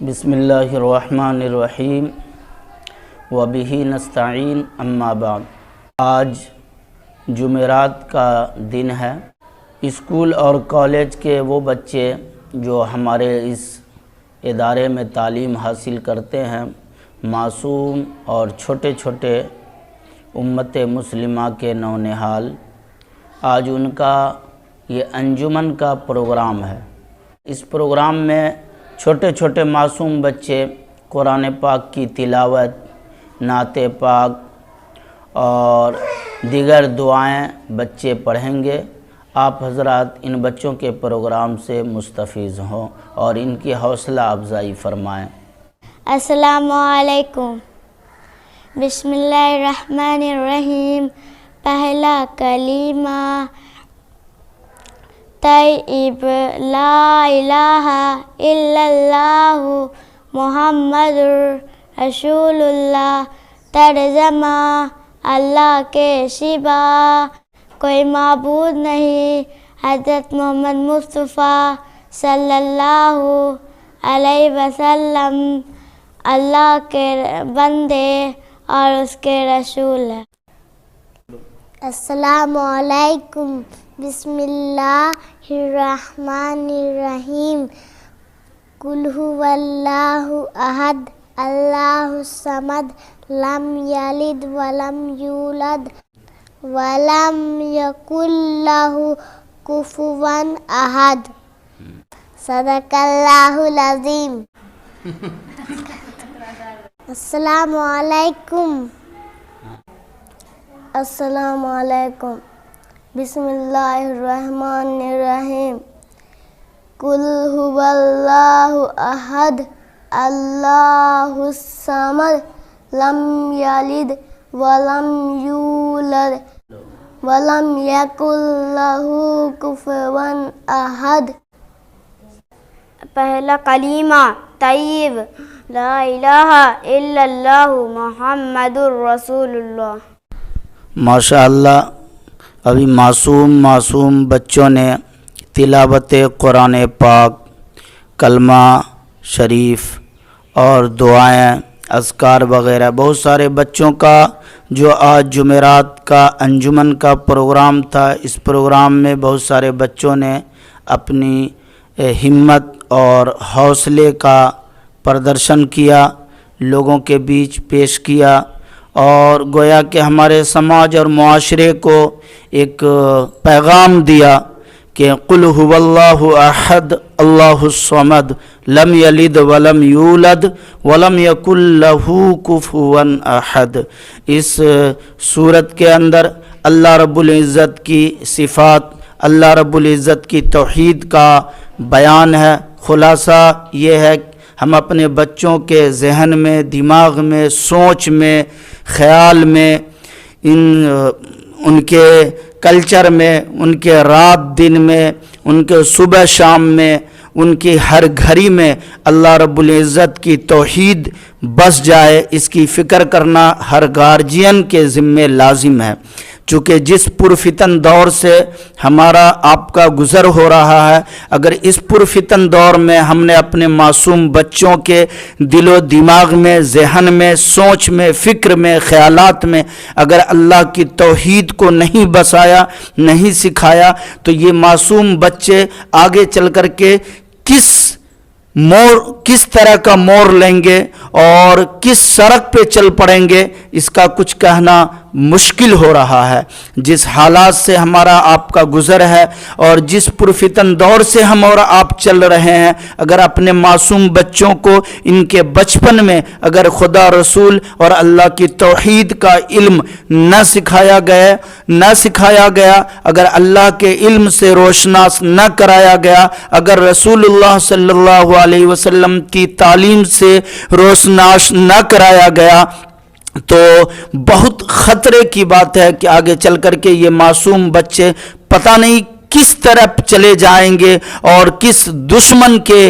بسم اللہ الرحمن الرحیم وبہ نستعین اما بعد۔ آج جمعرات کا دن ہے۔ اسکول اور کالج کے وہ بچے جو ہمارے اس ادارے میں تعلیم حاصل کرتے ہیں، معصوم اور چھوٹے چھوٹے امت مسلمہ کے نونہال، آج ان کا یہ انجمن کا پروگرام ہے۔ اس پروگرام میں چھوٹے چھوٹے معصوم بچے قرآن پاک کی تلاوت، نعت پاک اور دیگر دعائیں بچے پڑھیں گے۔ آپ حضرات ان بچوں کے پروگرام سے مستفیض ہوں اور ان کی حوصلہ افزائی فرمائیں۔ السلام علیکم۔ بسم اللہ الرحمن الرحیم۔ پہلا کلمہ طیب، لا الہ الا اللہ محمد رسول اللہ۔ ترجمہ، اللہ کے سوا کوئی معبود نہیں، حضرت محمد مصطفیٰ صلی اللہ علیہ وسلم اللہ کے بندے اور اس کے رسول ہیں۔ السلام علیکم۔ بسم اللہ الرحمن الرحیم۔ قل هو اللہ احد اللہ الصمد لم یلد ولم یولد ولم یکن لہ کفوا احد۔ صدق اللہ العظیم۔ السلام علیکم۔ السلام علیکم۔ بسم اللہ الرحمن الرحیم۔ قل هو اللہ احد اللہ الصمد لم یلد ولم یولد ولم یکن لہ کفوا احد۔ پہلا کلمہ طیب، لا الہ الا اللہ محمد رسول اللہ۔ ماشاء اللہ، ابھی معصوم بچوں نے تلاوت قرآن پاک، کلمہ شریف اور دعائیں، اذکار وغیرہ، بہت سارے بچوں کا جو آج جمعرات کا انجمن کا پروگرام تھا، اس پروگرام میں بہت سارے بچوں نے اپنی ہمت اور حوصلے کا پردرشن کیا، لوگوں کے بیچ پیش کیا اور گویا کہ ہمارے سماج اور معاشرے کو ایک پیغام دیا کہ قل هو اللہ احد اللہ الصمد لم یلد ولم یولد ولم یکن لہ کفوا احد۔ اس سورت کے اندر اللہ رب العزت کی صفات، اللہ رب العزت کی توحید کا بیان ہے۔ خلاصہ یہ ہے ہم اپنے بچوں کے ذہن میں، دماغ میں، سوچ میں، خیال میں، ان کے کلچر میں، ان کے رات دن میں، ان کے صبح شام میں، ان کی ہر گھڑی میں اللہ رب العزت کی توحید بس جائے، اس کی فکر کرنا ہر گارجین کے ذمے لازم ہے۔ چونکہ جس پرفتن دور سے ہمارا آپ کا گزر ہو رہا ہے، اگر اس پرفتن دور میں ہم نے اپنے معصوم بچوں کے دل و دماغ میں، ذہن میں، سوچ میں، فکر میں، خیالات میں اگر اللہ کی توحید کو نہیں بسایا، نہیں سکھایا، تو یہ معصوم بچے آگے چل کر کے کس طرح کا موڑ لیں گے اور کس سڑک پہ چل پڑیں گے، اس کا کچھ کہنا مشکل ہو رہا ہے۔ جس حالات سے ہمارا آپ کا گزر ہے اور جس پرفتن دور سے ہم اور آپ چل رہے ہیں، اگر اپنے معصوم بچوں کو ان کے بچپن میں اگر خدا رسول اور اللہ کی توحید کا علم نہ سکھایا گیا، اگر اللہ کے علم سے روشناس نہ کرایا گیا، اگر رسول اللہ صلی اللہ علیہ وسلم کی تعلیم سے روشناس نہ کرایا گیا، تو بہت خطرے کی بات ہے کہ آگے چل کر کے یہ معصوم بچے پتہ نہیں کس طرف چلے جائیں گے اور کس دشمن کے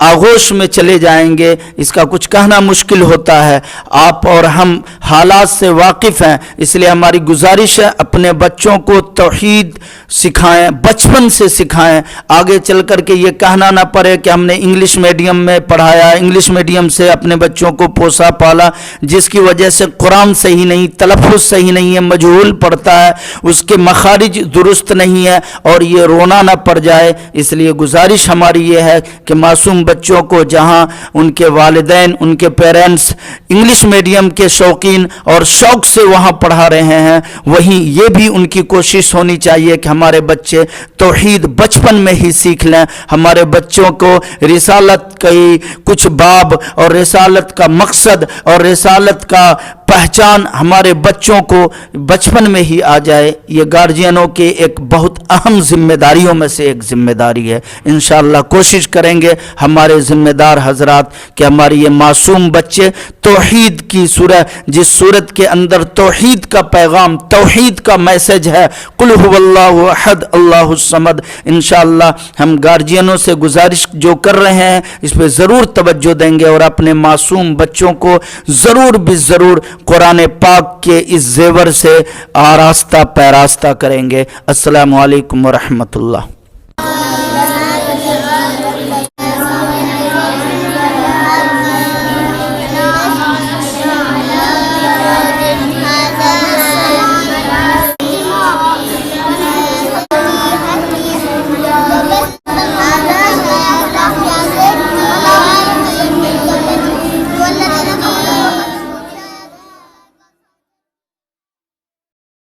آغوش میں چلے جائیں گے، اس کا کچھ کہنا مشکل ہوتا ہے۔ آپ اور ہم حالات سے واقف ہیں، اس لیے ہماری گزارش ہے اپنے بچوں کو توحید سکھائیں، بچپن سے سکھائیں، آگے چل کر کے یہ کہنا نہ پڑے کہ ہم نے انگلش میڈیم میں پڑھایا، انگلش میڈیم سے اپنے بچوں کو پوسا پالا، جس کی وجہ سے قرآن صحیح نہیں، تلفظ صحیح نہیں ہے، مجہول پڑھتا ہے، اس کے مخارج درست نہیں ہے، اور یہ رونا نہ پڑ جائے۔ اس لیے گزارش ہماری یہ ہے کہ معصوم بچوں کو جہاں ان کے والدین، ان کے پیرنٹس انگلش میڈیم کے شوقین اور شوق سے وہاں پڑھا رہے ہیں، وہیں یہ بھی ان کی کوشش ہونی چاہیے کہ ہمارے بچے توحید بچپن میں ہی سیکھ لیں، ہمارے بچوں کو رسالت کی کچھ باب اور رسالت کا مقصد اور رسالت کا پہچان ہمارے بچوں کو بچپن میں ہی آ جائے۔ یہ گارجینوں کے ایک بہت اہم ذمہ داریوں میں سے ایک ذمہ داری ہے۔ انشاءاللہ کوشش کریں گے ہمارے ذمہ دار حضرات کہ ہمارے یہ معصوم بچے توحید کی جس صورت کے اندر توحید کا پیغام، توحید کا میسج ہے، قل هو اللہ احد اللہ الصمد، انشاءاللہ ہم گارجینوں سے گزارش جو کر رہے ہیں اس پہ ضرور توجہ دیں گے اور اپنے معصوم بچوں کو ضرور ضرور قرآن پاک کے اس زیور سے آراستہ پیراستہ کریں گے۔ السلام علیکم ورحمۃ اللہ۔